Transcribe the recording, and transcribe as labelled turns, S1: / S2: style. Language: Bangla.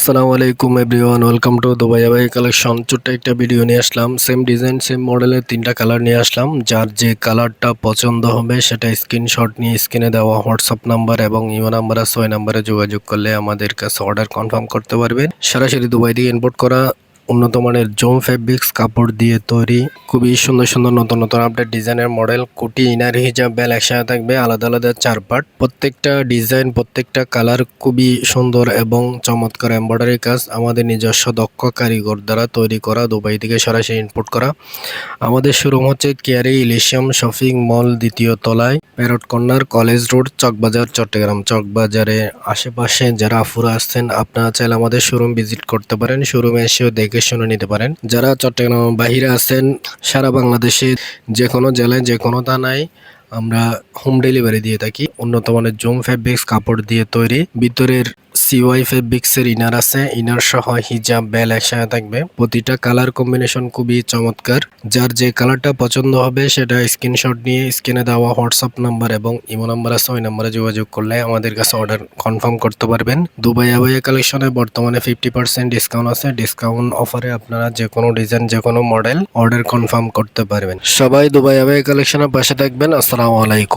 S1: আসসালামু আলাইকুম এভরিওয়ান, ওয়েলকাম টু দুবাই আবাই কালেকশন। ছোট্ট একটা ভিডিও নিয়ে আসলাম। সেম ডিজাইন সেম মডেলের তিনটা কালার নিয়ে আসলাম। যার যে কালারটা পছন্দ হবে সেটা স্ক্রিনশট নিয়ে স্ক্রিনে দেওয়া হোয়াটসঅ্যাপ নাম্বার এবং ইমো নাম্বার আছে ওই নাম্বারে যোগাযোগ করলে আমাদের কাছে অর্ডার কনফার্ম করতে পারবেন। সরাসরি দুবাই থেকে ইম্পোর্ট করা উন্নত মানের জোম ফেব্রিক্স কাপড় দিয়ে তৈরি খুবই সুন্দর সুন্দর নতুন নতুন আপডেট ডিজাইনের মডেল। কোটি, ইনার, হিজাব, বেল একসাথে থাকবে, আলাদা আলাদা 4 পার্ট। প্রত্যেকটা ডিজাইন প্রত্যেকটা কালার খুবই সুন্দর এবং চমৎকার এমব্রয়ডারি কাজ আমাদের নিজস্ব দক্ষ কারিগর দ্বারা তৈরি করা, দুবাই থেকে সরাসরি ইম্পোর্ট করা। আমাদের শোরুম হচ্ছে কেয়ারি ইলিশিয়াম শপিং মল, দ্বিতীয় তলায়, parrot corner, college road, Chawkbazar, Chittagong. চকবাজারে আশেপাশে যারা আফুরা আসছেন আপনারা চাইলে আমাদের শোরুম ভিজিট করতে পারেন, শোরুমে এসেও দেখে শুনে নিতে পারেন। যারা চট্টগ্রাম বাহিরে আছেন, সারা বাংলাদেশে যে কোনো জেলায় যে কোনো থানায় আমরা হোম ডেলিভারি দিয়ে থাকি। উন্নত মানের জুম ফেব্রিক্স কাপড় দিয়ে তৈরি, ভিতরের সিওয়াই ফেব্রিক্সের ইনার আছে, ইনার সহ হিজাব, বেল একসাথে থাকবে। প্রতিটা কালার কম্বিনেশন খুবই চমৎকার। যার যে কালারটা পছন্দ হবে সেটা স্ক্রিনশট নিয়ে স্ক্রিনে দেওয়া হোয়াটসঅ্যাপ নাম্বার এবং ইমো নাম্বার আছে ওই নাম্বারে যোগাযোগ করলে আমাদের কাছে অর্ডার কনফার্ম করতে পারবেন। দুবাই আবাইয়া কালেকশনে বর্তমানে 50% ডিসকাউন্ট আছে। ডিসকাউন্ট অফারে আপনারা যে কোনো ডিজাইন যে কোনো মডেল অর্ডার কনফার্ম করতে পারবেন। সবাই দুবাই আবাইয়া কালেকশনের পাশে থাকবেন। আসসালামু আলাইকুম।